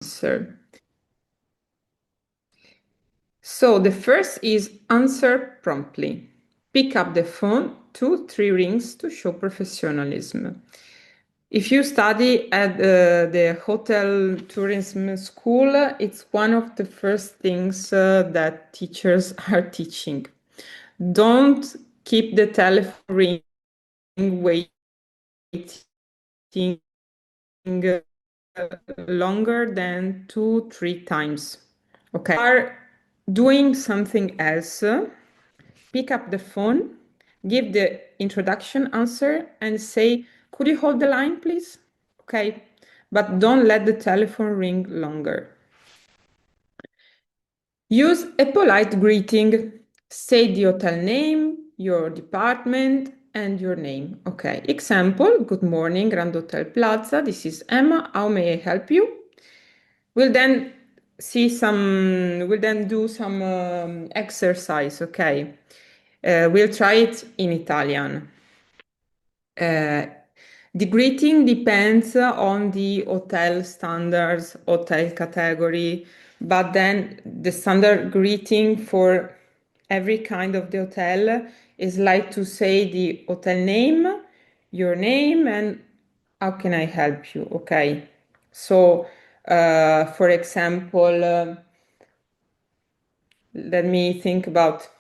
answer. So the first is answer promptly. Pick up the phone 2-3 rings to show professionalism. If you study at the hotel tourism school, it's one of the first things that teachers are teaching. Don't keep the telephone ring waiting longer than 2-3 times. Okay. Are doing something else, pick up the phone, give the introduction answer, and say, could you hold the line, please? Okay. But don't let the telephone ring longer. Use a polite greeting. Say the hotel name, your department, and your name. Okay. Example, good morning, Grand Hotel Plaza. This is Emma. How may I help you? We'll then do some exercise, okay? We'll try it in Italian. The greeting depends on the hotel standards, hotel category, but then the standard greeting for every kind of the hotel is like to say the hotel name, your name, and how can I help you? Okay. So, for example, let me think about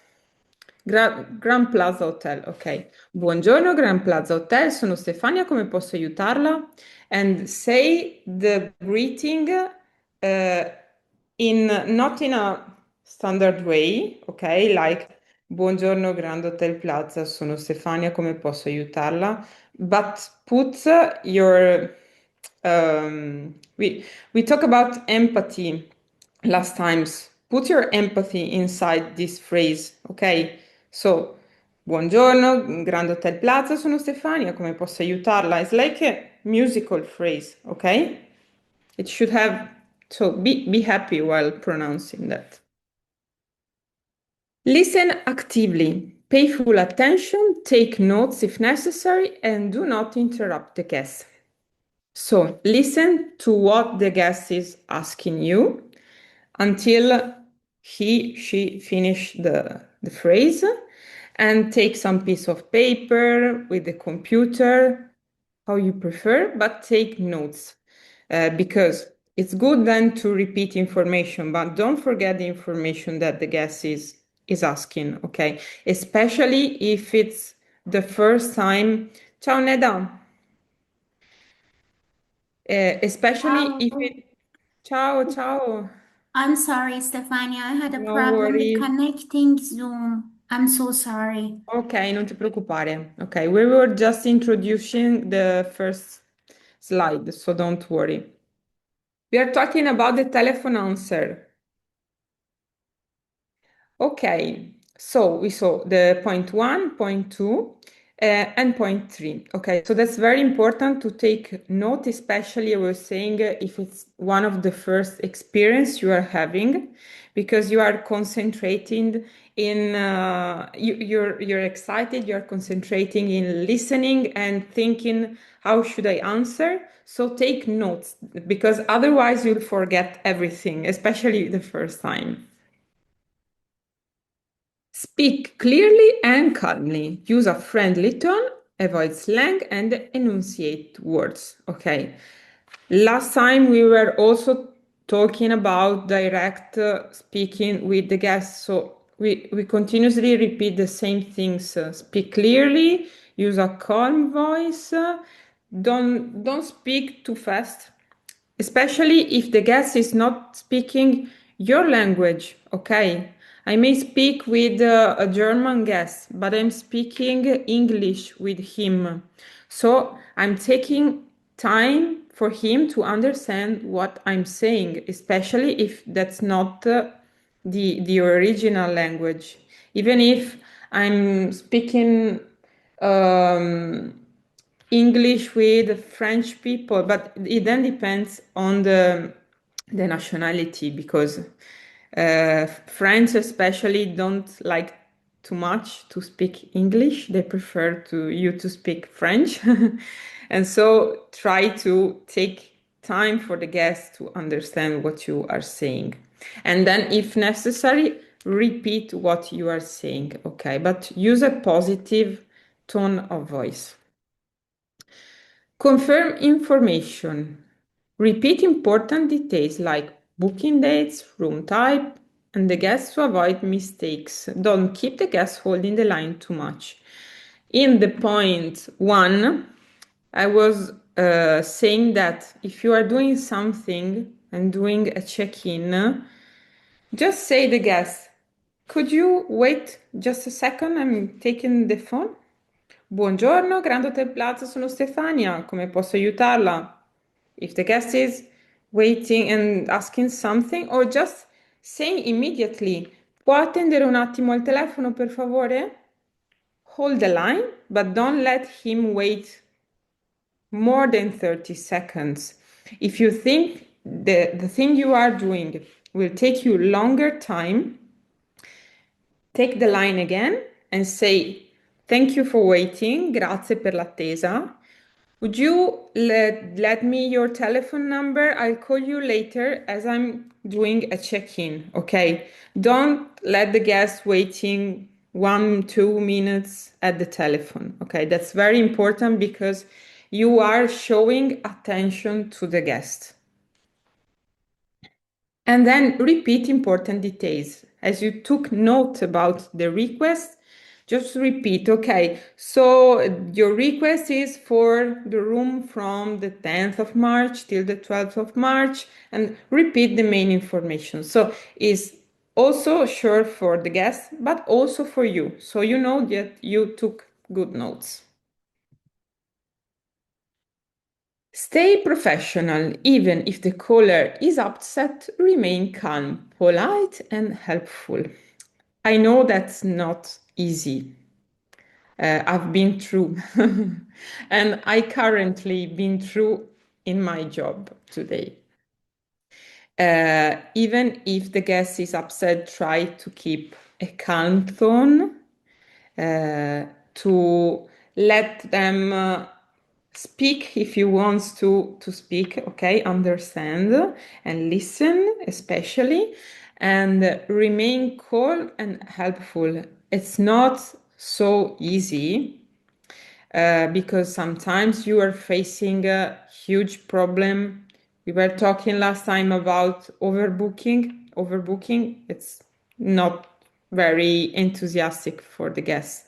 Grand Plaza Hotel, ok. Buongiorno, Grand Plaza Hotel, sono Stefania, come posso aiutarla? And say the greeting not in a standard way, ok? Like Buongiorno, Grand Hotel Plaza, sono Stefania, come posso aiutarla? But put we talk about empathy last times. Put your empathy inside this phrase, ok? So, buongiorno, Grand Hotel Plaza, sono Stefania, come posso aiutarla? It's like a musical phrase, ok? It should have, so be happy while pronouncing that. Listen actively, pay full attention, take notes if necessary, and do not interrupt the guest. So listen to what the guest is asking you until she finish the phrase, and take some piece of paper with the computer, how you prefer, but take notes because it's good then to repeat information, but don't forget the information that the guest is asking, okay? Especially if it's the first time. Ciao Neda. Especially if it. Ciao, ciao. I'm sorry, Stefania. I had a No problem with worry. connecting Zoom. I'm so sorry. Ok, non ti preoccupare. Ok, we were just introducing the first slide, so don't worry. We are talking about the telephone answer. Okay, so we saw the point one, point two, and point three. Okay, so that's very important to take note, especially I was saying if it's one of the first experience you are having, because you are concentrating in you're excited, you're concentrating in listening and thinking how should I answer. So take notes because otherwise you'll forget everything, especially the first time. Speak clearly and calmly. Use a friendly tone, avoid slang, and enunciate words. Okay. Last time we were also talking about direct speaking with the guests. So we continuously repeat the same things. Speak clearly, use a calm voice, don't speak too fast, especially if the guest is not speaking your language, okay? I may speak with a German guest, but I'm speaking English with him. So I'm taking time for him to understand what I'm saying, especially if that's not the original language. Even if I'm speaking um, English with French people, but it then depends on the nationality because French especially don't like too much to speak English. They prefer to you to speak French. And so try to take time for the guest to understand what you are saying. And then, if necessary, repeat what you are saying, okay? But use a positive tone of voice. Confirm information. Repeat important details like booking dates, room type, and the guests to avoid mistakes. Don't keep the guests holding the line too much. In the point one, I was saying that if you are doing something and doing a check-in, just say the guest, could you wait just a second? I'm taking the phone. Buongiorno, Grand Hotel Plaza, sono Stefania. Come posso aiutarla? If the guest is waiting and asking something, or just saying immediately, può attendere un attimo al telefono, per favore? Hold the line, but don't let him wait more than 30 seconds. If you think the thing you are doing will take you longer time, take the line again and say, thank you for waiting, grazie per l'attesa. Would you let me your telephone number? I'll call you later as I'm doing a check-in, okay? Don't let the guest waiting 1, 2 minutes at the telephone, okay? That's very important because you are showing attention to the guest. And then repeat important details. As you took note about the request, just repeat, okay, so your request is for the room from the 10th of March till the 12th of March, and repeat the main information. So it's also sure for the guest, but also for you. So you know that you took good notes. Stay professional, even if the caller is upset, remain calm, polite, and helpful. I know that's not easy. I've been through, and I currently been through in my job today. Even if the guest is upset, try to keep a calm tone to let them speak if you want to speak, okay, understand and listen especially, and remain calm and helpful. It's not so easy because sometimes you are facing a huge problem. We were talking last time about overbooking. Overbooking, it's not very enthusiastic for the guests.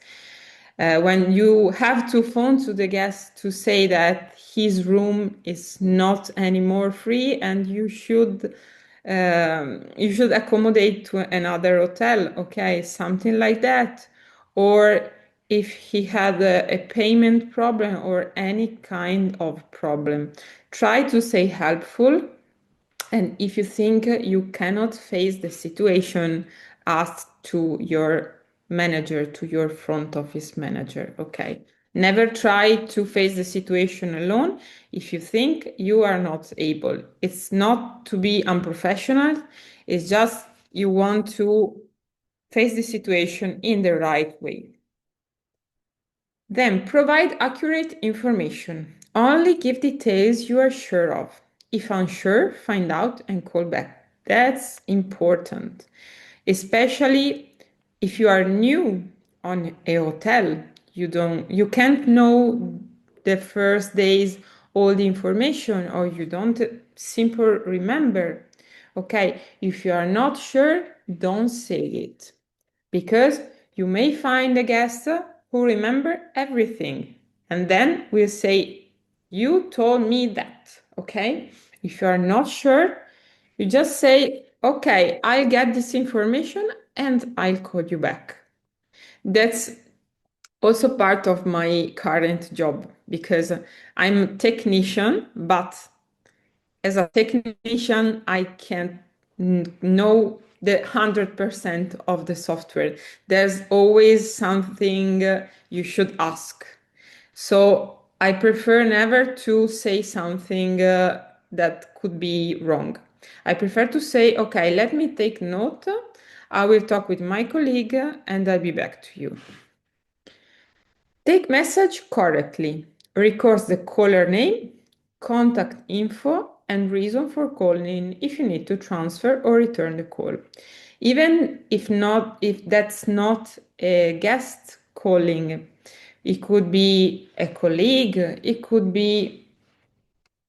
When you have to phone to the guest to say that his room is not anymore free and you should accommodate to another hotel, okay, something like that. Or if he had a payment problem or any kind of problem, try to stay helpful. And if you think you cannot face the situation, ask to your manager, to your front office manager, okay? Never try to face the situation alone if you think you are not able. It's not to be unprofessional, it's just you want to face the situation in the right way. Then provide accurate information. Only give details you are sure of. If unsure, find out and call back. That's important, especially if you are new on a hotel. You can't know the first days all the information, or you don't simply remember. Okay, if you are not sure, don't say it, because you may find a guest who remember everything, and then will say, you told me that, okay? If you are not sure, you just say, okay, I'll get this information and I'll call you back. That's also part of my current job because I'm a technician, but as a technician, I can't know the 100% of the software. There's always something you should ask. So I prefer never to say something that could be wrong. I prefer to say, okay, let me take note. I will talk with my colleague and I'll be back to you. Take message correctly. Record the caller name, contact info, and reason for calling if you need to transfer or return the call. Even if that's not a guest calling, it could be a colleague, it could be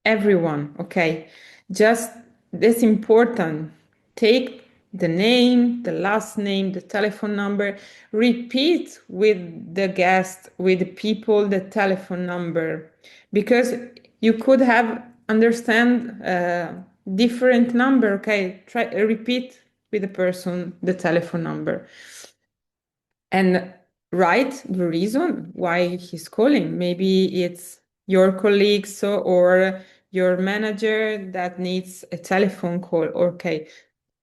everyone, okay? Just that's important. Take the name, the last name, the telephone number, repeat with the guest, with the people, the telephone number, because you could have understand different number, okay? Try repeat with the person the telephone number and write the reason why he's calling. Maybe it's your colleagues or your manager that needs a telephone call. Okay,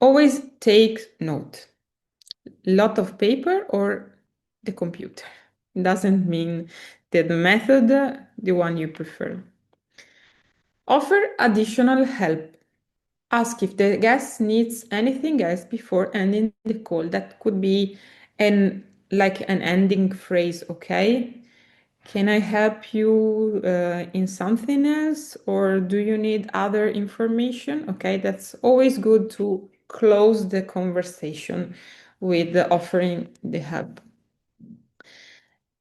always take note. Lot of paper or the computer. Doesn't mean that the method, the one you prefer. Offer additional help. Ask if the guest needs anything else before ending the call. That could be an ending phrase, okay? Can I help you in something else, or do you need other information? Okay, that's always good to close the conversation with offering the help.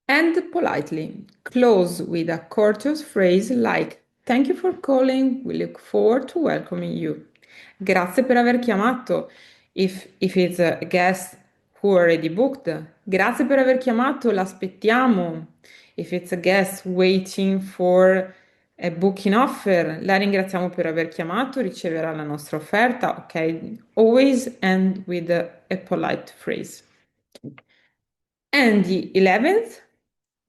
And politely close with a courteous phrase like "Thank you for calling. We look forward to welcoming you." Grazie per aver chiamato. If it's a guest who already booked, grazie per aver chiamato, l'aspettiamo. If it's a guest waiting for a booking offer, la ringraziamo per aver chiamato, riceverà la nostra offerta. Ok, always end with a polite phrase. And the 11th,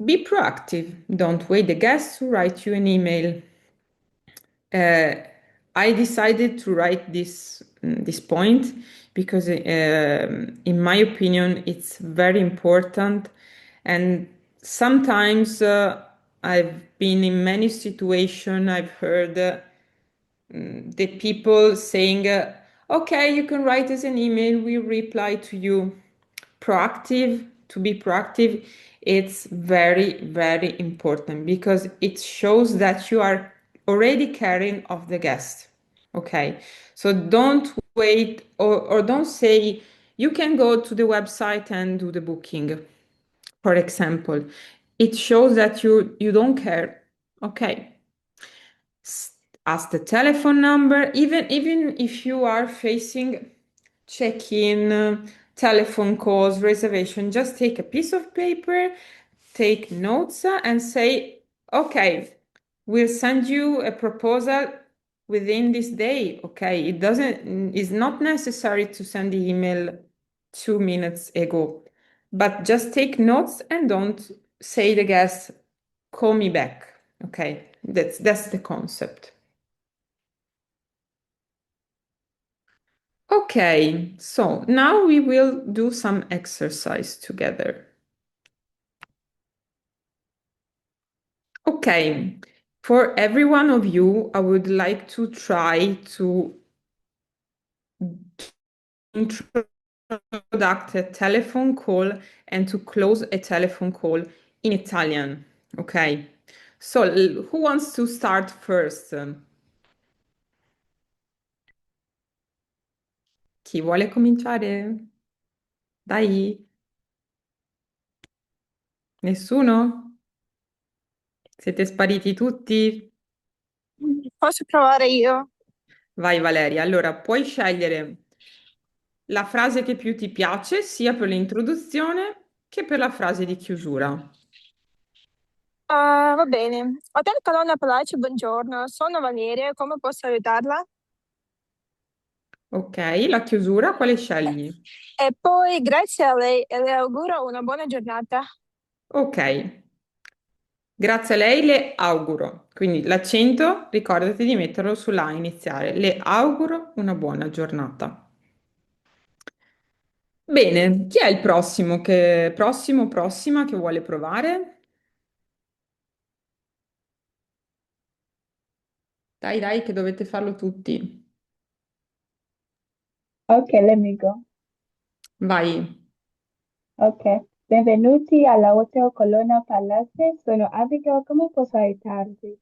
be proactive. Don't wait the guests to write you an email. Uh, I decided to write this point because, in my opinion, it's very important. And sometimes I've been in many situations. I've heard the people saying, "Okay, you can write us an email. We reply to you." To be proactive, it's very, very important because it shows that you are already caring of the guest. Okay, so don't wait or don't say you can go to the website and do the booking, for example. It shows that you don't care. Okay, ask the telephone number, even if you are facing check-in, telephone calls, reservation, just take a piece of paper, take notes, and say, okay, we'll send you a proposal within this day. Okay, it's not necessary to send the email 2 minutes ago, but just take notes and don't say the guest, call me back. Okay, that's the concept. Okay, so now we will do some exercise together. Okay, for every one of you, I would like to try to introduce a telephone call and to close a telephone call in Italian. Okay, so who wants to start first? Chi vuole cominciare? Dai, nessuno? Siete spariti tutti? Posso provare io? Vai Valeria, allora puoi scegliere la frase che più ti piace, sia per l'introduzione che per la frase di chiusura. Ah, va bene. Hotel Colonna Palace, buongiorno. Sono Valeria, come posso aiutarla? Ok, la chiusura, quale scegli? E poi grazie a lei e le auguro una buona giornata. Ok, grazie a lei le auguro. Quindi l'accento, ricordati di metterlo sulla A iniziale. Le auguro una buona giornata. Bene, chi è il prossima che vuole provare? Dai, dai, che dovete farlo tutti. Ok, let me go. Vai. Ok, benvenuti alla Hotel Colonna Palace. Sono Abigail, come posso aiutarvi?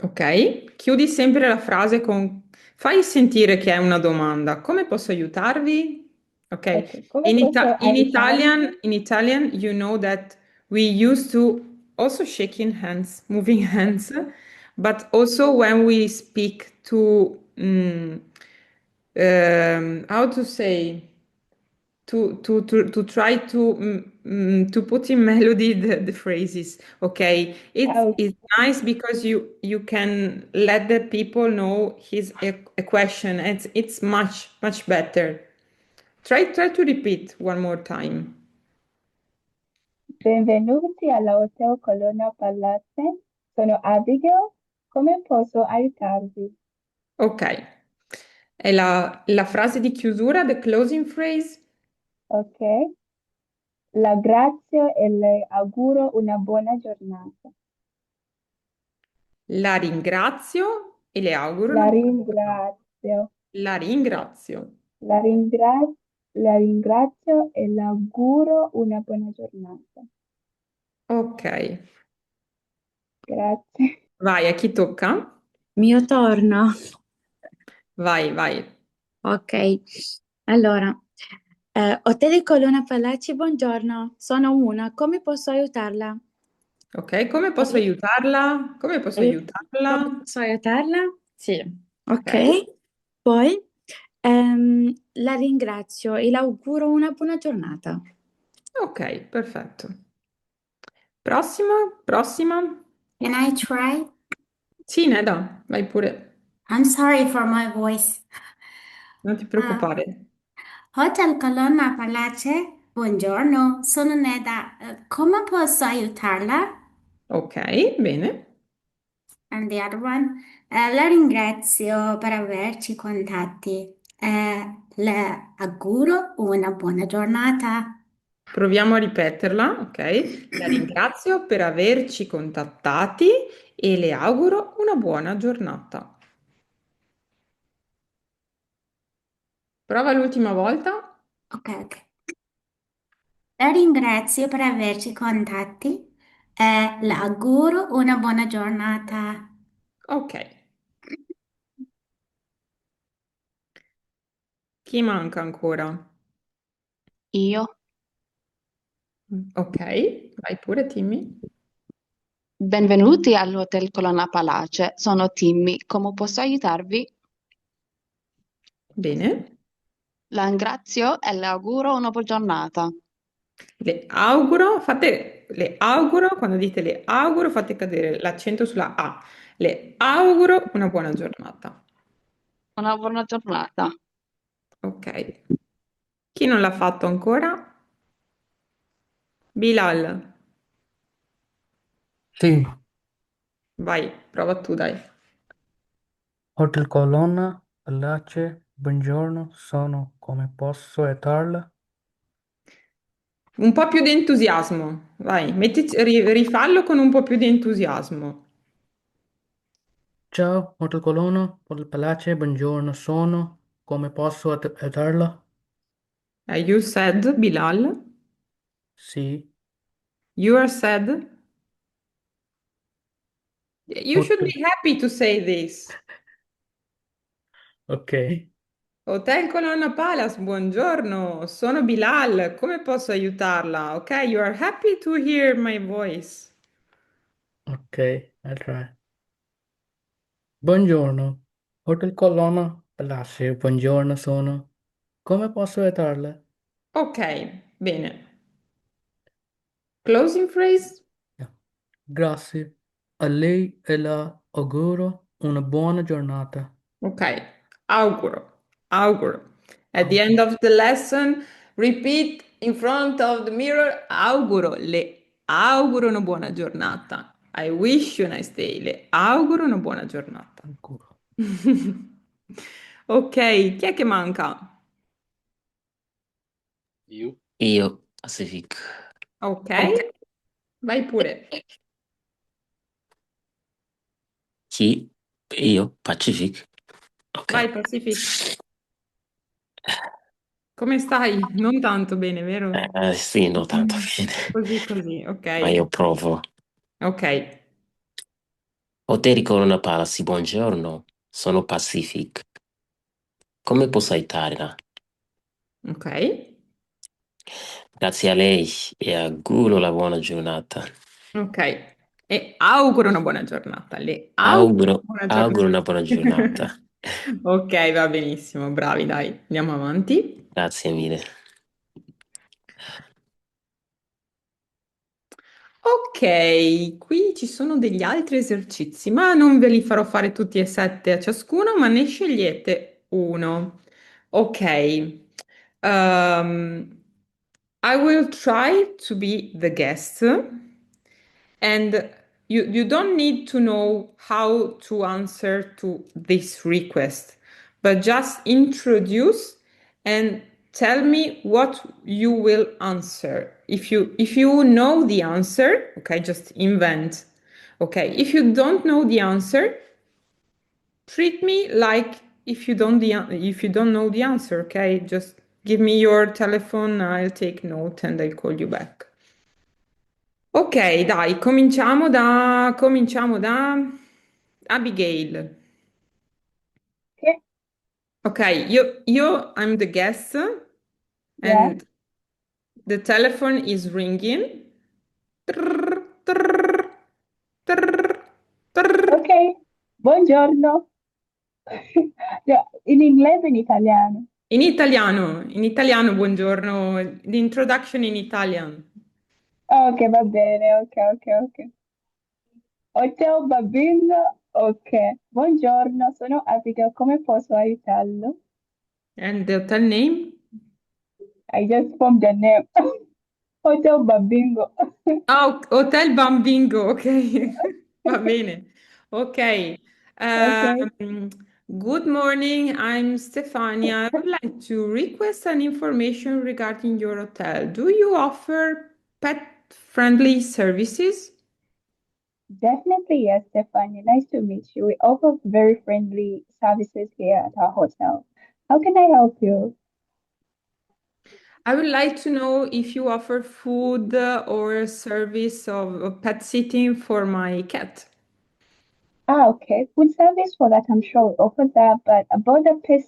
Ok? Chiudi sempre la frase con fai sentire che è una domanda. Come posso aiutarvi? Ok. Ok, come posso aiutarvi? In Italian, you know that we used to also shaking hands, moving hands, but also when we speak to, how to say? To try to put in melody the phrases. Okay, Ah, it's nice because you can let the people know his a question. It's much better. Try to repeat one more time. benvenuti alla Hotel Colonna Palace. Sono Abigail. Come posso aiutarvi? Ok, è la frase di chiusura, the closing phrase. Ok, la ringrazio e le auguro una buona giornata. La ringrazio e le auguro una La buona giornata. ringrazio, La ringrazio. la ringrazio e le auguro una buona giornata. Ok, Grazie. vai, a chi tocca? Mio torno. Vai. Ok, allora, Hotel di Colonna Palaci, buongiorno, sono una, come posso aiutarla? Ok, come posso Poi, aiutarla? Come posso aiut- come aiutarla? posso aiutarla? Sì, Ok, ok. Poi, la ringrazio e le auguro una buona giornata. ok, perfetto. Prossima. Can I try? Sì, Neda, vai pure. I'm sorry for my voice. Non ti Uh, preoccupare. Hotel Colonna Palace, buongiorno, sono Neda. Come posso aiutarla? Ok, bene. And the other one, la ringrazio per averci contatti. Le auguro una buona giornata. Proviamo a ripeterla, ok? La ringrazio per averci contattati e le auguro una buona giornata. Prova l'ultima volta. Ok, ok. La ringrazio per averci contatti e le auguro una buona giornata. Ok. Chi manca ancora? Io, Ok, vai pure, Timmy. benvenuti all'Hotel Colonna Palace, sono Timmy, come posso aiutarvi? Bene. La ringrazio e le auguro una buona giornata. Le auguro, quando dite le auguro, fate cadere l'accento sulla A. Le auguro una buona giornata. Una buona giornata. Ok. Chi non l'ha fatto ancora? Bilal, Sì, vai, prova tu, dai. Hotel Colonna, Palace, buongiorno, sono come posso aiutarla? Un po' più di entusiasmo, vai, rifallo con un po' più di entusiasmo. Ciao, Hotel Colonna, Hotel Palace, buongiorno, sono come posso aiutarla? You said, Bilal. Sì, You are sad. You should Hotel, be happy to say this. ok, Hotel Colonna Palace, buongiorno, sono Bilal, come posso aiutarla? Ok, you are happy to hear my voice. ok, I'll try. Buongiorno, Hotel Colonna, Palace, buongiorno, sono come posso aiutarla? Ok, bene. Closing phrase? Grazie, a lei e la auguro una buona giornata. Ok, auguro. At the end Auguro. of the lesson, repeat in front of the mirror, auguro, le auguro una buona giornata. I wish you a nice day, le auguro una buona giornata. Auguro. Ok, chi è che manca? Io, Pacific. Ok, vai pure. Chi? Io, Pacific. Vai, Ok. Pacific. Come stai? Non tanto bene, vero? Sì, non tanto Mm. bene, Così, ma ok. io provo. Ok. Hotel Corona Palace, buongiorno. Sono Pacific. Come posso aiutarla? Ok. Grazie a lei e auguro la buona giornata. Ok. E auguro una buona giornata. Le auguro Auguro, una buona auguro giornata. una buona giornata. Ok, va benissimo. Bravi, dai. Andiamo avanti. Grazie mille. Ok, qui ci sono degli altri esercizi, ma non ve li farò fare tutti e sette a ciascuno, ma ne scegliete uno. Ok. I will try to be the guest, and you don't need to know how to answer to this request, but just introduce and tell me what you will answer. If you know the answer, okay, just invent. Okay, if you don't know the answer, treat me like if you don't know the answer, okay? Just give me your telephone, I'll take note and I'll call you back. Ok, dai, cominciamo da Abigail. Okay. Ok, I'm the guest Yeah. and the telephone is ringing. Trrr, trrr, trrr, trrr. Ok. Buongiorno. Yeah, in inglese e in italiano. In italiano, buongiorno. The introduction in Italian. Ok, va bene. Ok, ok, ok. Hotel Babingo. Ok. Buongiorno, sono Abigail. Come posso aiutarlo? And the hotel name? I just formed the name. Hotel Babingo. Ah, Hotel Bambingo, ok. Va bene. Ok. Ok. Um, Good morning, I'm Stefania. I would like to request an information regarding your hotel. Do you offer pet-friendly services? Definitely, yes, Stefania. Nice to meet you. We offer very friendly services here at our hotel. How can I help you? I would like to know if you offer food or a service of pet sitting for my cat. Ah, okay. Food service for that, I'm sure we offer that. But about the pet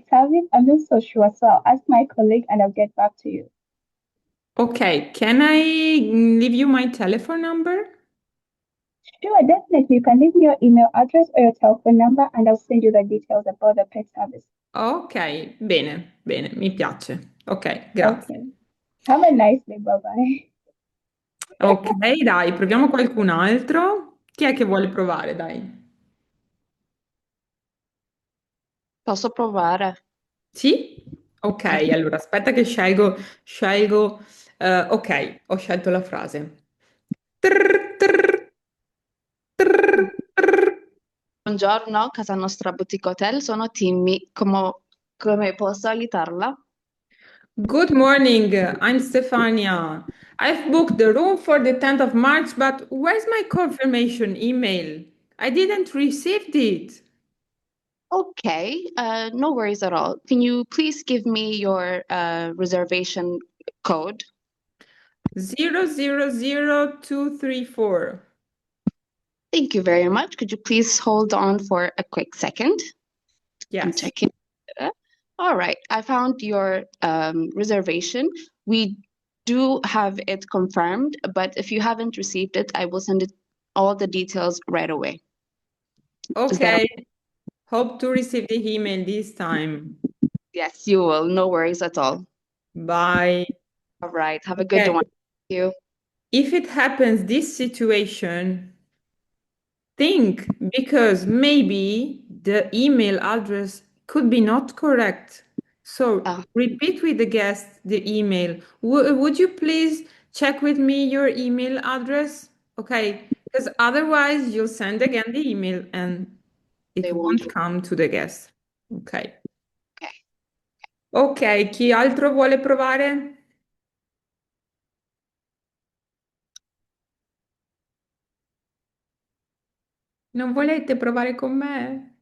service, I'm not so sure. So I'll ask my colleague and I'll get back to you. Okay, can I leave you my telephone number? Sure, definitely. You can leave me your email address or your telephone number and I'll send you the details about the pet service. Ok, bene, bene, mi piace. Ok, grazie. Okay. Have a nice day. Bye bye. Ok, dai, proviamo qualcun altro. Chi è che vuole provare, dai? Posso provare? Sì? Ok, allora aspetta che scelgo. Ok, ho scelto la frase. Trrr, trrr, trrr, trrr. Buongiorno, casa nostra boutique hotel, sono Timmy. Come posso aiutarla? Good morning, I'm Stefania. I've booked the room for the 10th of March, but where's my confirmation email? I didn't receive it. Okay, no worries at all. Can you please give me your reservation code? 000234. Thank you very much. Could you please hold on for a quick second? I'm Yes. checking. All right, I found your reservation. We do have it confirmed, but if you haven't received it, I will send it all the details right away. Is that Okay. okay? Hope to receive the email this time. Yes, you will. No worries at all. Bye. All right, have a good Okay. one. Thank you. If it happens, this situation, think because maybe the email address could be not correct. So Uh, repeat with the guest the email. Would you please check with me your email address? Okay, because otherwise you'll send again the email and it they won't. won't come to the guest. Ok. Okay. Ok, chi altro vuole provare? Non volete provare con me?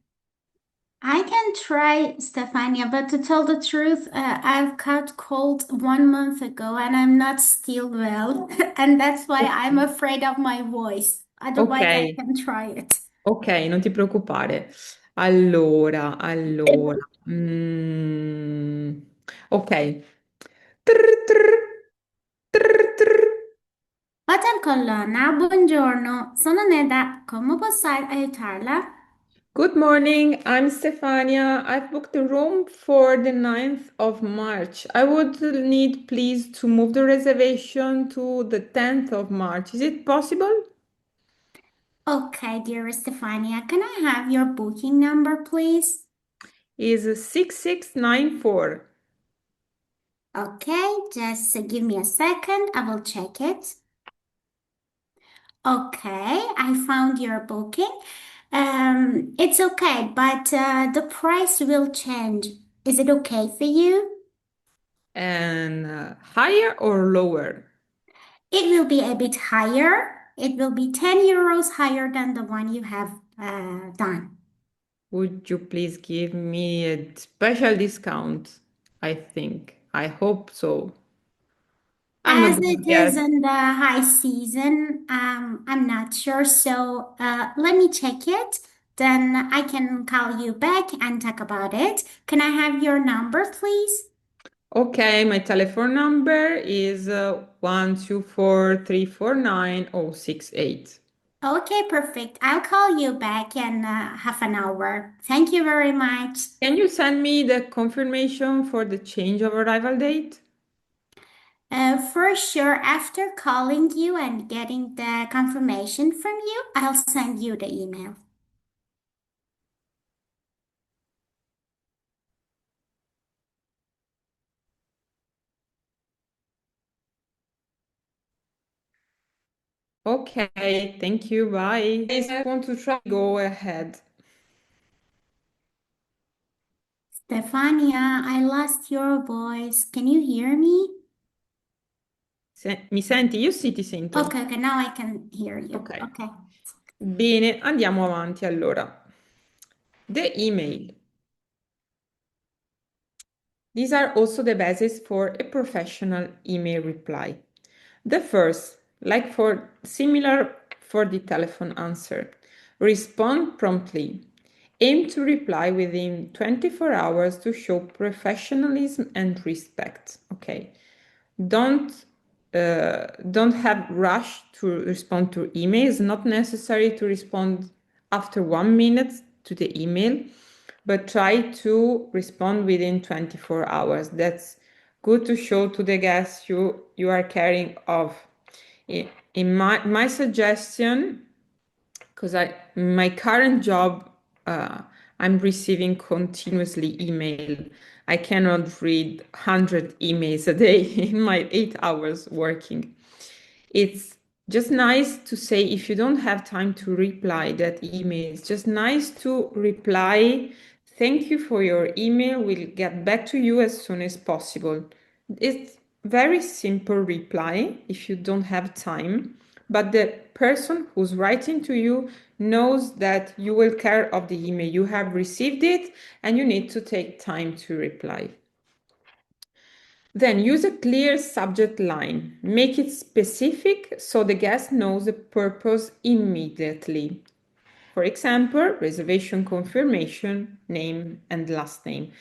I can try, Stefania, but to tell the truth, I've caught cold 1 month ago and I'm not still well. And that's why I'm afraid of my voice. Ok, Otherwise, I can try it. Ok, non ti preoccupare. Allora. mm, ok. Trr, trr, trr, trr. Hotel Colonna, buongiorno, sono Neda, come posso aiutarla? Good morning, I'm Stefania. I've booked a room for the 9th of March. I would need, please, to move the reservation to the 10th of March. Is it possible? Okay, dear Stefania, can I have your booking number, please? Is 6694. Okay, just give me a second, I will check it. Okay, I found your booking. It's okay, but the price will change. Is it okay for you? And higher or lower? It will be a bit higher. It will be 10 euros higher than the one you have done. Would you please give me a special discount? I think. I hope so. I'm a As good it is guest. in the high season, I'm not sure. So let me check it. Then I can call you back and talk about it. Can I have your number, please? Okay, my telephone number is 124349068. Okay, perfect. I'll call you back in half an hour. Thank you very much. Can you send me the confirmation for the change of arrival date? For sure, after calling you and getting the confirmation from you, I'll send you the email. Okay, thank you. Bye. Guys, I want to try. Go ahead. Stefania, I lost your voice. Can you hear me? Mi senti? Io sì, ti sento. Okay, okay, now I can hear you. Ok. Okay. Bene, andiamo avanti allora. The email. These are also the basis for a professional email reply. The first, like for similar for the telephone answer, respond promptly. Aim to reply within 24 hours to show professionalism and respect. Okay. Don't don't have rush to respond to emails. Not necessary to respond after 1 minute to the email, but try to respond within 24 hours. That's good to show to the guests you are caring of. In my suggestion, because my current job, I'm receiving continuously email. I cannot read 100 emails a day in my 8 hours working. It's just nice to say if you don't have time to reply that email, it's just nice to reply, thank you for your email, we'll get back to you as soon as possible. It's very simple reply if you don't have time, but the person who's writing to you knows that you will care of the email. You have received it and you need to take time to reply. Then use a clear subject line. Make it specific so the guest knows the purpose immediately. For example, reservation confirmation, name and last name.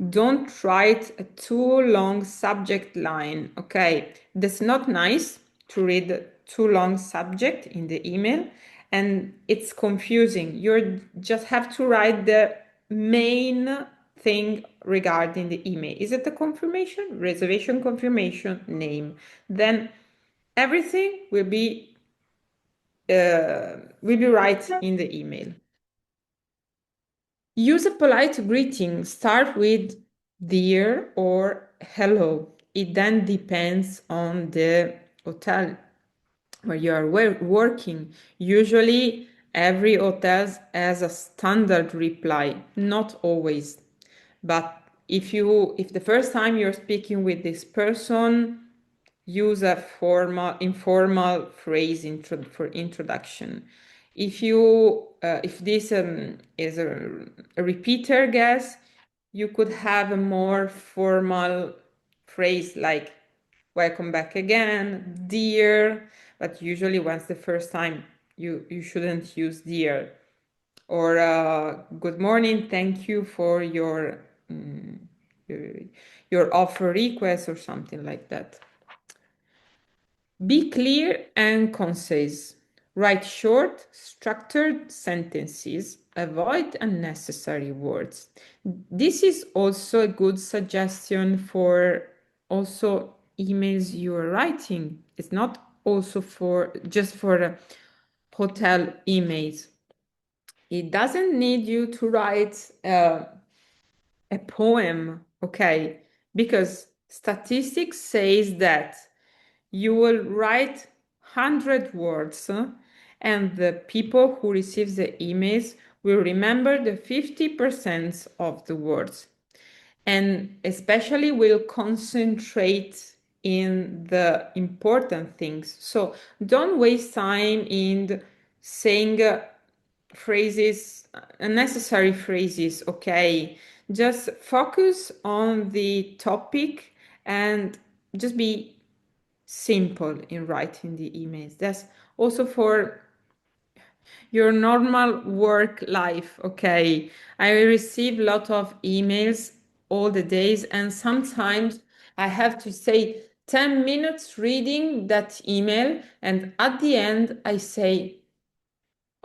Don't write a too long subject line, okay? That's not nice to read too long subject in the email and it's confusing. You just have to write the main thing regarding the email. Is it a confirmation? Reservation confirmation, name. Then everything will be right in the email. Use a polite greeting. Start with dear or hello. It then depends on the hotel where you are working. Usually, every hotel has a standard reply, not always. But if the first time you're speaking with this person, use a informal phrase for introduction. If this is a repeater guest, you could have a more formal phrase like welcome back again, dear. But usually, once the first time, you shouldn't use dear. or good morning, thank you for your offer request or something like that. Be clear and concise. Write short, structured sentences. Avoid unnecessary words. This is also a good suggestion for also emails you are writing. It's not also for just for hotel emails. It doesn't need you to write a poem, okay? Because statistics says that you will write 100 words and the people who receive the emails will remember the 50% of the words and especially will concentrate in the important things. So don't waste time in saying phrases, unnecessary phrases, okay? Just focus on the topic and just be simple in writing the emails. That's also for your normal work life, okay? I receive a lot of emails all the days, and sometimes I have to say 10 minutes reading that email, and at the end I say,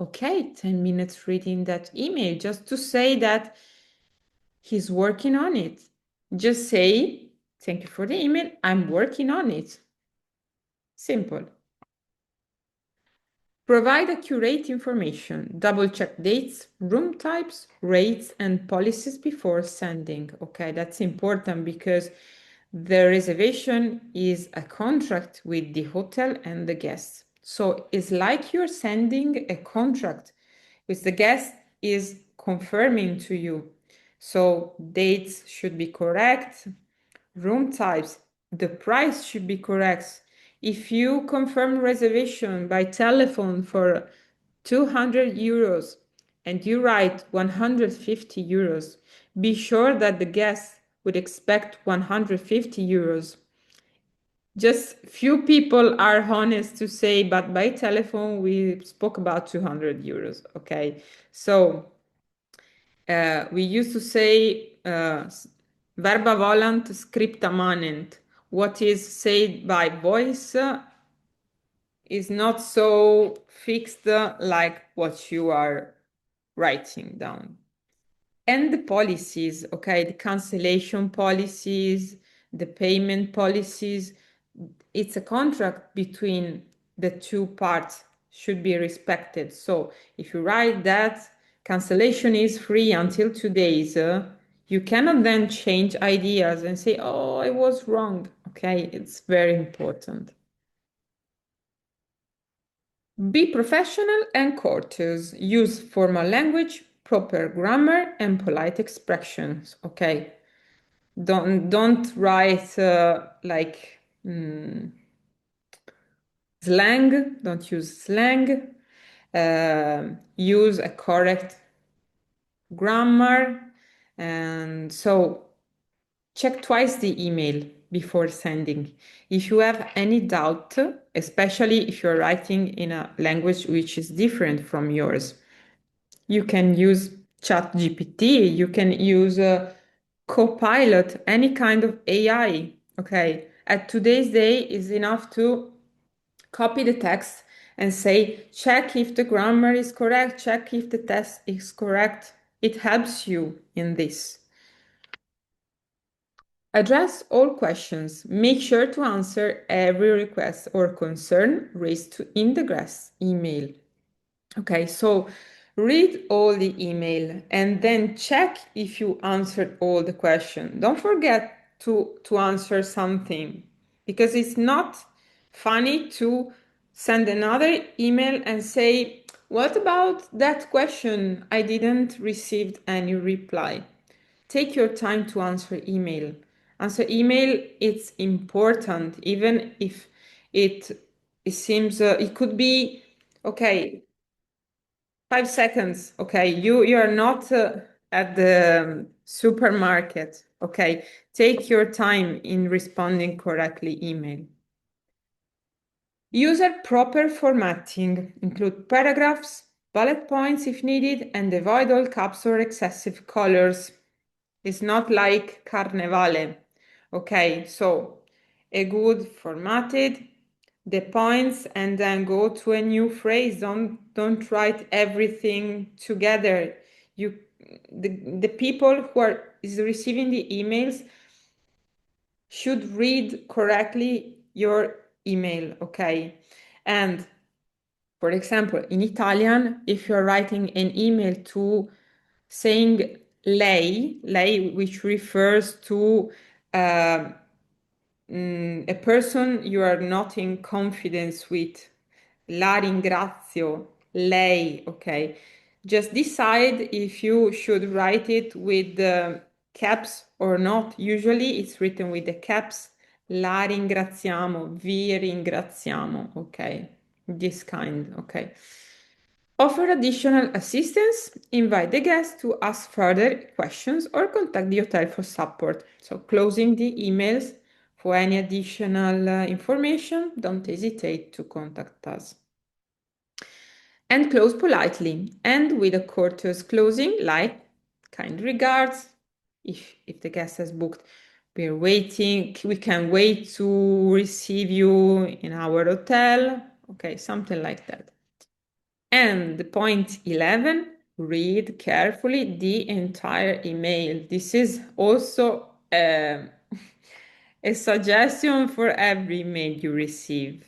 okay, 10 minutes reading that email, just to say that he's working on it. Just say, thank you for the email, I'm working on it. Simple. Provide accurate information. Double check dates, room types, rates, and policies before sending. Okay, that's important because the reservation is a contract with the hotel and the guest. So it's like you're sending a contract which the guest is confirming to you. So dates should be correct, room types, the price should be correct. If you confirm reservation by telephone for 200 euros and you write 150 euros, be sure that the guest would expect 150 euros. Just few people are honest to say, but by telephone we spoke about 200 euros, okay? So we used to say verba volant scripta manent. What is said by voice is not so fixed like what you are writing down. And the policies, okay, the cancellation policies, the payment policies, it's a contract between the two parts, should be respected. So if you write that cancellation is free until 2 days, you cannot then change ideas and say, oh, I was wrong. Okay, it's very important. Be professional and courteous. Use formal language, proper grammar, and polite expressions. Okay, don't write like slang. Don't use slang. Use a correct grammar, and so check twice the email before sending. If you have any doubt, especially if you're writing in a language which is different from yours, you can use ChatGPT, you can use Copilot, any kind of AI. Okay, at today's day is enough to copy the text and say, check if the grammar is correct, check if the text is correct. It helps you in this. Address all questions. Make sure to answer every request or concern raised in the guest email. Okay, so read all the email and then check if you answered all the questions. Don't forget to answer something because it's not funny to send another email and say, what about that question? I didn't receive any reply. Take your time to answer email. Answer email, it's important, even if it seems, it could be, okay, 5 seconds, okay? You are not at the supermarket, okay? Take your time in responding correctly email. Use proper formatting, include paragraphs, bullet points if needed, and avoid all caps or excessive colors. It's not like Carnevale. Okay, so a good formatted, the points, and then go to a new phrase. Don't write everything together. The people who is receiving the emails should read correctly your email, okay? And for example, in Italian, if you're writing an email to saying lei, which refers to a person you are not in confidence with, la ringrazio, lei, okay? Just decide if you should write it with the caps or not. Usually it's written with the caps, la ringraziamo, vi ringraziamo, okay? This kind, okay? Offer additional assistance, invite the guest to ask further questions or contact the hotel for support. So closing the emails for any additional information, don't hesitate to contact us. And close politely and with a courteous closing like kind regards. If the guest has booked, we're waiting, we can wait to receive you in our hotel. Okay, something like that. And point 11, read carefully the entire email. This is also a suggestion for every email you receive.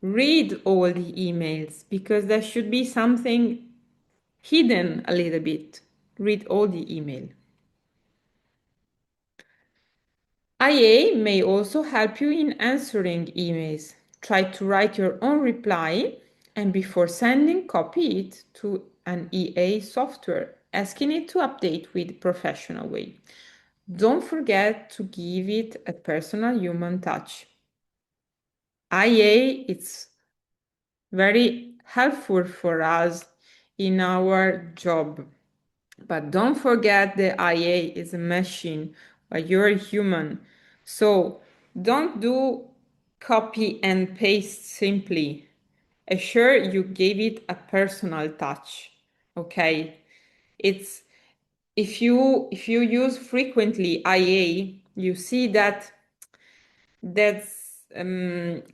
Read all the emails because there should be something hidden a little bit. Read all the email. IA may also help you in answering emails. Try to write your own reply and before sending, copy it to an EA software, asking it to update with professional way. Don't forget to give it a personal human touch. IA, it's very helpful for us in our job. But don't forget the IA is a machine, but you're a human. So don't do copy and paste simply. Assure you gave it a personal touch. Okay? It's if you use frequently IA, you see that's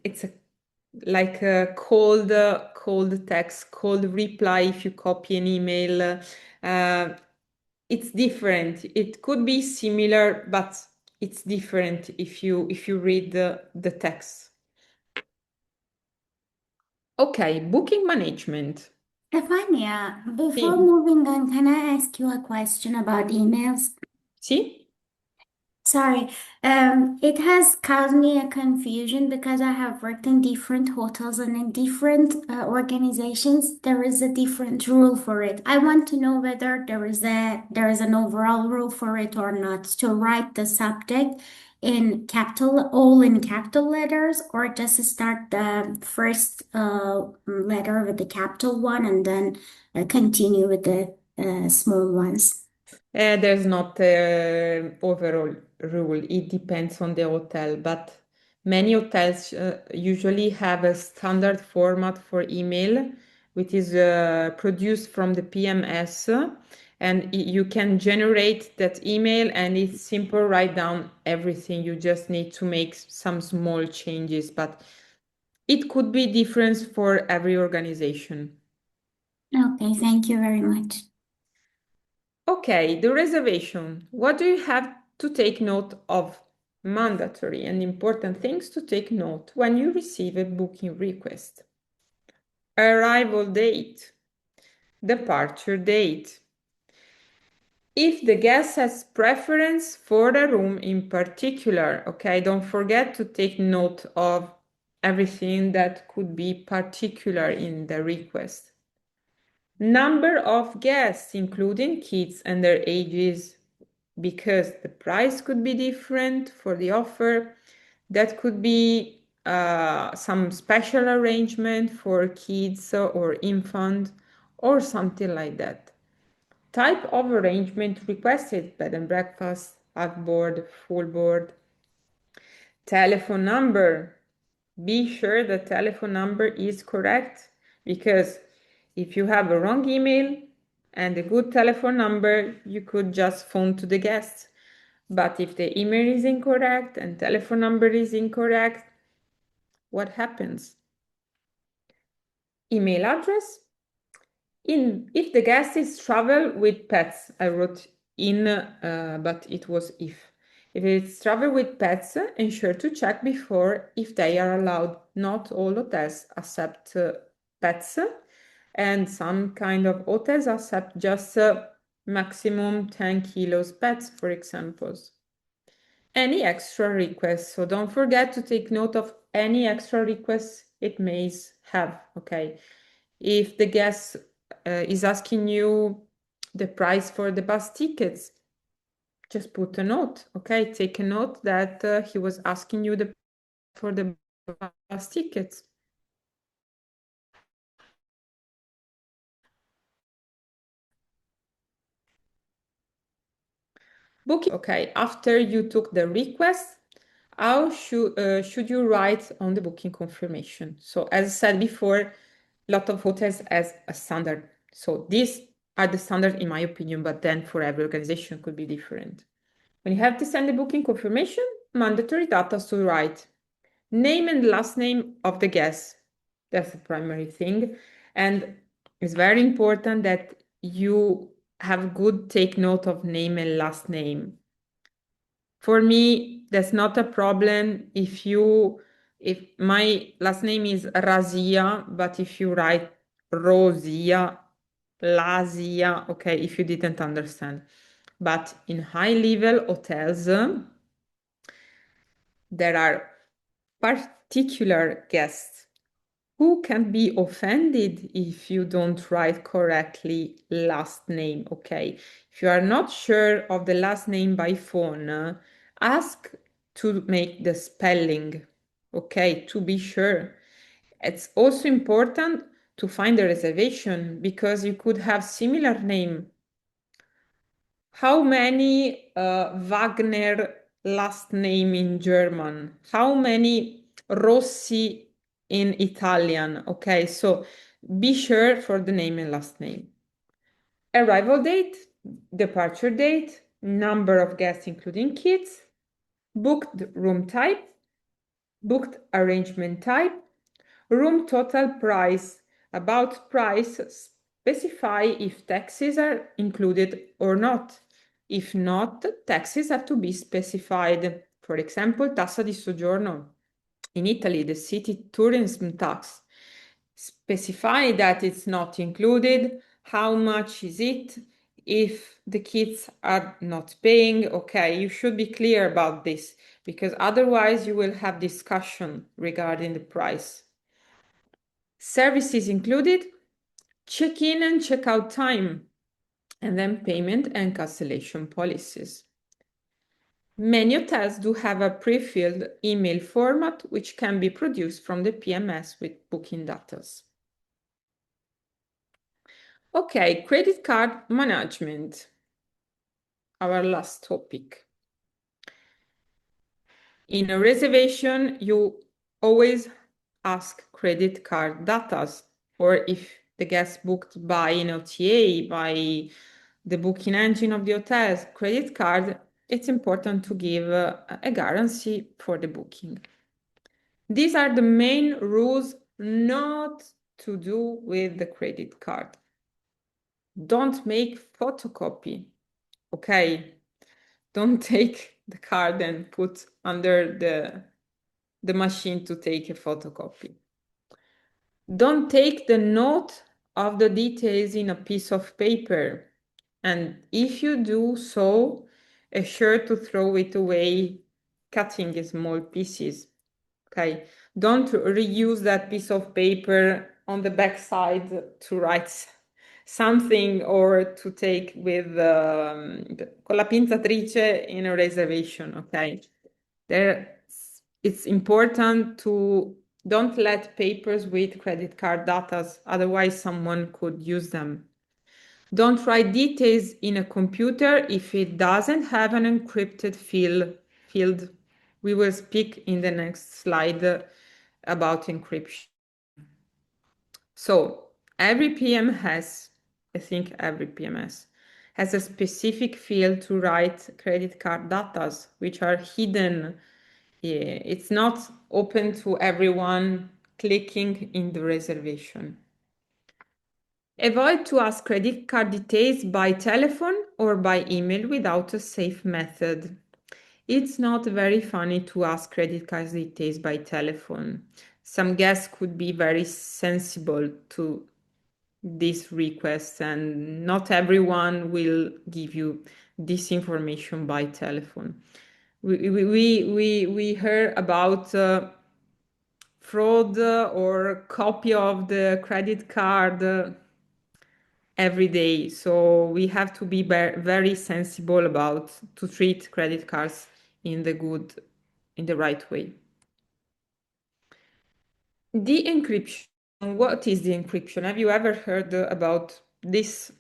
it's like a cold text, cold reply if you copy an email. It's different. It could be similar, but it's different if you read the text. Okay, booking management. Stefania, before Sì. moving on, can I ask you a question about emails? Sì? Sorry, it has caused me a confusion because I have worked in different hotels and in different organizations. There is a different rule for it. I want to know whether there is an overall rule for it or not. To write the subject in all in capital letters, or just start the first letter with the capital one and then continue with the small ones. There's not an overall rule. It depends on the hotel, but many hotels usually have a standard format for email, which is produced from the PMS, and you can generate that email, and it's simple. Write down everything. You just need to make some small changes, but it could be different for every organization. Okay, thank you very much. Okay, the reservation. What do you have to take note of? Mandatory and important things to take note when you receive a booking request. Arrival date, departure date. If the guest has preference for the room in particular, okay, don't forget to take note of everything that could be particular in the request. Number of guests, including kids and their ages, because the price could be different for the offer. That could be some special arrangement for kids or infant or something like that. Type of arrangement requested: bed and breakfast, half board, full board. Telephone number. Be sure the telephone number is correct because If you have a wrong email and a good telephone number, you could just phone to the guest. But if the email is incorrect and telephone number is incorrect, what happens? Email address. If the guest is travel with pets, I wrote in, but it was if. If it's travel with pets, ensure to check before if they are allowed. Not all hotels accept pets, and some kind of hotels accept just maximum 10 kilos pets, for examples. Any extra requests, so don't forget to take note of any extra requests it may have, okay? If the guest is asking you the price for the bus tickets, just put a note, okay? Take a note that he was asking you for the bus tickets. Booking, okay, after you took the request, how should you write on the booking confirmation? So as I said before, a lot of hotels has a standard. So these are the standard in my opinion, but then for every organization could be different. When you have to send the booking confirmation, mandatory data to write name and last name of the guest. That's the primary thing. And it's very important that you have good take note of name and last name. For me, that's not a problem if my last name is Razia, but if you write Rosia, Lazia, okay, if you didn't understand. But in high level hotels, there are particular guests who can be offended if you don't write correctly last name, okay? If you are not sure of the last name by phone, ask to make the spelling, okay, to be sure. It's also important to find a reservation because you could have similar name. How many Wagner last name in German? How many Rossi in Italian? Okay, so be sure for the name and last name. Arrival date, departure date, number of guests including kids, booked room type, booked arrangement type, room total price. About price, specify if taxes are included or not. If not, taxes have to be specified. For example, tassa di soggiorno. In Italy, the city tourism tax. Specify that it's not included. How much is it? If the kids are not paying, okay, you should be clear about this because otherwise you will have discussion regarding the price. Services included, check-in and check-out time, and then payment and cancellation policies. Many hotels do have a pre-filled email format which can be produced from the PMS with booking data. Okay, credit card management, our last topic. In a reservation, you always ask credit card data, or if the guest booked by an OTA, by the booking engine of the hotel's credit card, it's important to give a guarantee for the booking. These are the main rules not to do with the credit card. Don't make photocopy, okay? Don't take the card and put under the machine to take a photocopy. Don't take the note of the details in a piece of paper. And if you do so, assure to throw it away, cutting in small pieces. Okay, don't reuse that piece of paper on the back side to write something or to take with con la pinzatrice in a reservation. Okay, it's important to don't let papers with credit card data, otherwise someone could use them. Don't write details in a computer if it doesn't have an encrypted field. We will speak in the next slide about encryption. So every PMS, I think every PMS, has a specific field to write credit card datas, which are hidden. Yeah, it's not open to everyone clicking in the reservation. Avoid to ask credit card details by telephone or by email without a safe method. It's not very funny to ask credit card details by telephone. Some guests could be very sensible to this request, and not everyone will give you this information by telephone. We heard about fraud or copy of the credit card every day, so we have to be very sensible about to treat credit cards in the right way. The encryption. What is the encryption? Have you ever heard about this?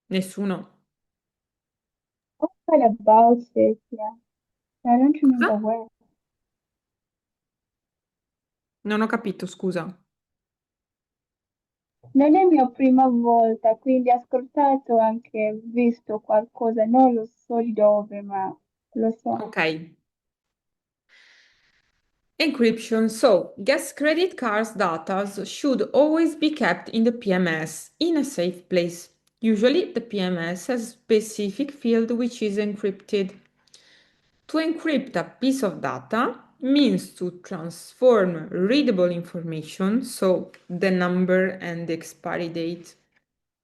Nessuno? I've heard about it, yeah. I don't remember Cosa? where. Non ho capito, scusa. Non è mia prima volta, quindi ho ascoltato anche visto qualcosa, non lo so di dove, ma lo so. Ok. Encryption. So, guest credit cards data should always be kept in the PMS in a safe place. Usually, the PMS has a specific field which is encrypted. To encrypt a piece of data means to transform readable information, so the number and the expiry date,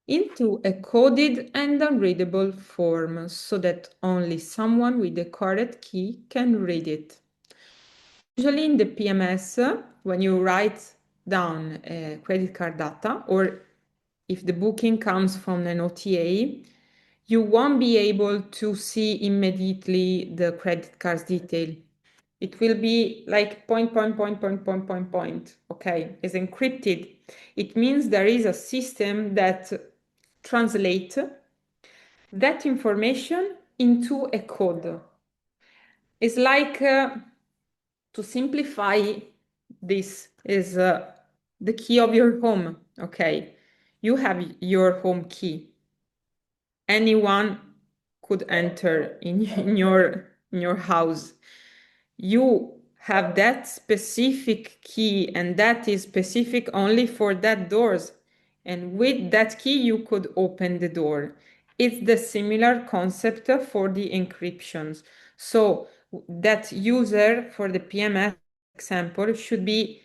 into a coded and unreadable form so that only someone with the correct key can read it. Usually in the PMS, when you write down credit card data, or if the booking comes from an OTA, you won't be able to see immediately the credit card's detail. It will be like point, okay? It's encrypted. It means there is a system that translates that information into a code. It's like, to simplify, this is the key of your home, okay? You have your home key. Anyone could enter in your house. You have that specific key, and that is specific only for that doors. And with that key, you could open the door. It's the similar concept for the encryptions. So that user for the PMS example should be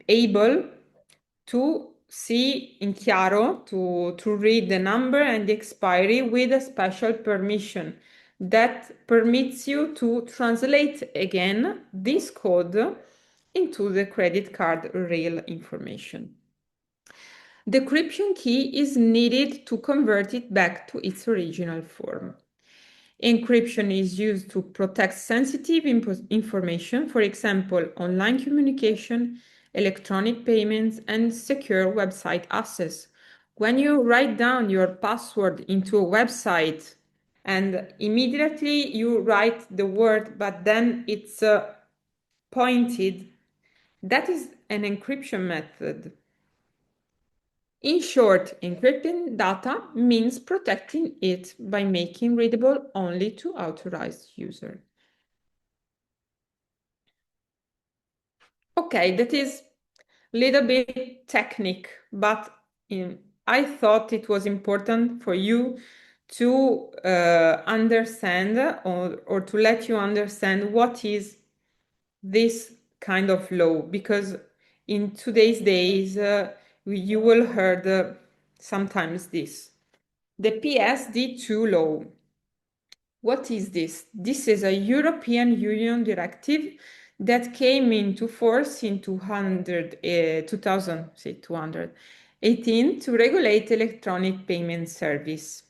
able to see in chiaro, to read the number and the expiry with a special permission that permits you to translate again this code into the credit card real information. The decryption key is needed to convert it back to its original form. Encryption is used to protect sensitive information, for example, online communication, electronic payments, and secure website access. When you write down your password into a website and immediately you write the word, but then it's pointed, that is an encryption method. In short, encrypting data means protecting it by making readable only to authorized user. Okay, that is a little bit technique, but I thought it was important for you to understand, or to let you understand what is this kind of law, because in today's days you will heard sometimes this. The PSD2 law. What is this? This is a European Union directive that came into force in 2018 to regulate electronic payment service.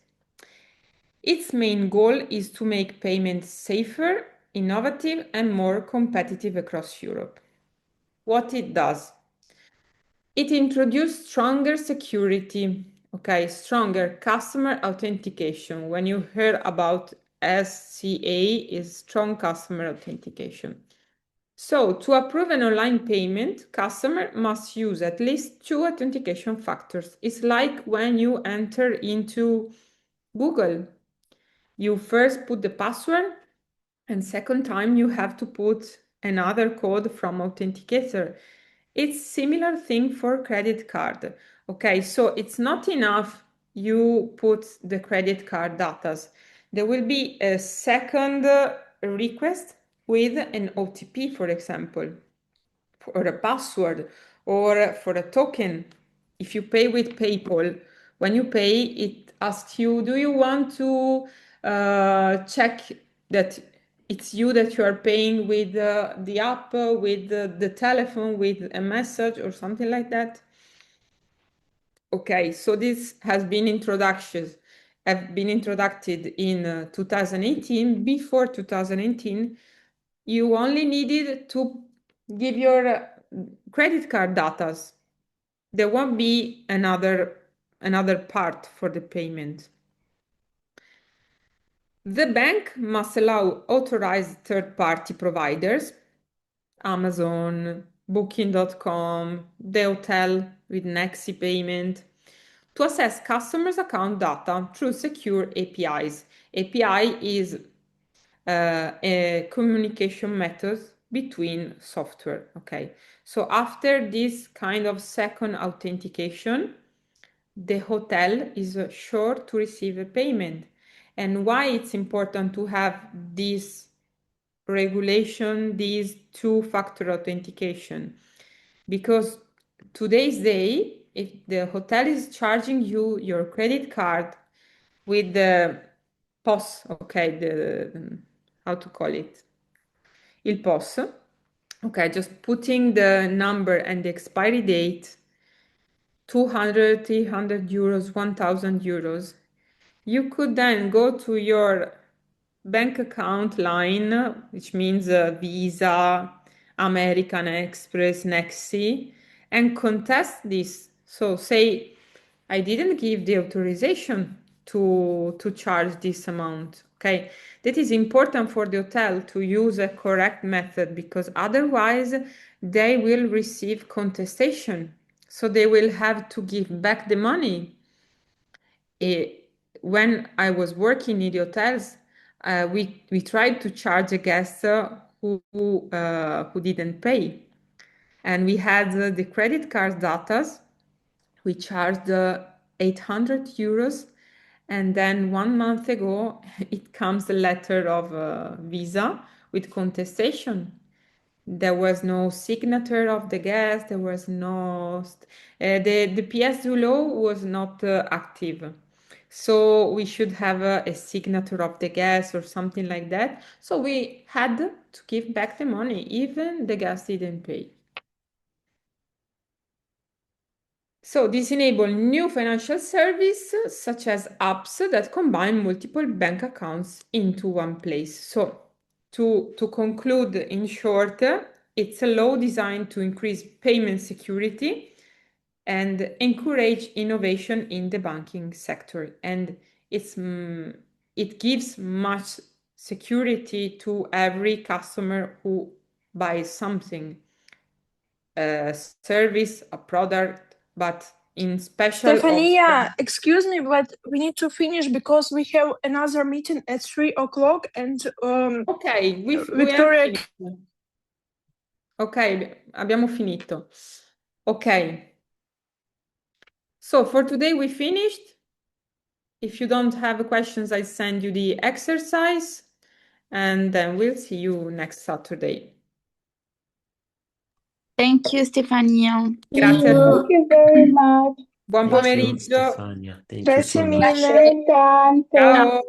Its main goal is to make payments safer, innovative, and more competitive across Europe. What it does? It introduced stronger security, okay, stronger customer authentication. When you hear about SCA, is strong customer authentication. So to approve an online payment, customer must use at least 2 authentication factors. It's like when you enter into Google. You first put the password, and second time you have to put another code from authenticator. It's similar thing for credit card. Okay, so it's not enough you put the credit card datas. There will be a second request with an OTP, for example, or a password, or for a token. If you pay with PayPal, when you pay, it asks you, do you want to check that it's you that you are paying with the app, with the telephone, with a message or something like that? Okay, so this have been introduced in 2018. Before 2018, you only needed to give your credit card datas. There won't be another part for the payment. The bank must allow authorized third-party providers, Amazon, Booking.com, the hotel with Nexi Payment, to access customers' account data through secure APIs. API is a communication method between software. Okay, so after this kind of second authentication, the hotel is sure to receive a payment. And why it's important to have this regulation, this two-factor authentication? Because today's day, if the hotel is charging you your credit card with the POS, okay, how to call it? Il POS, okay, just putting the number and the expiry date, 200, 300 euros, 1,000 euros. You could then go to your bank account line, which means Visa, American Express, Nexi, and contest this. So say, I didn't give the authorization to charge this amount. Okay, that is important for the hotel to use a correct method, because otherwise they will receive contestation. So they will have to give back the money. When I was working in the hotels, we tried to charge a guest who didn't pay, and we had the credit card datas. We charged 800 euros, and then 1 month ago it comes a letter of Visa with contestation. There was no signature of the guest. There was no the pièce du lot was not active. So we should have a signature of the guest or something like that. So we had to give back the money, even the guest didn't pay. So this enables new financial services such as apps that combine multiple bank accounts into one place. So to conclude, in short, it's a law designed to increase payment security and encourage innovation in the banking sector. And it gives much security to every customer who buys something, a service, a product, but in special Stefania, excuse me, but we need to finish because we have another meeting at 3 o'clock and ok, we Victoria. have finished. Ok, abbiamo finito. Ok. So for today we finished. If you don't have questions, I send you the exercise, and then we'll see you next Saturday. Thank you, Stefania. Grazie a Thank tutti. you very much. Buon Thank you, pomeriggio. Stefania. Thank you Grazie so mille. much. Altrettanto. Ciao.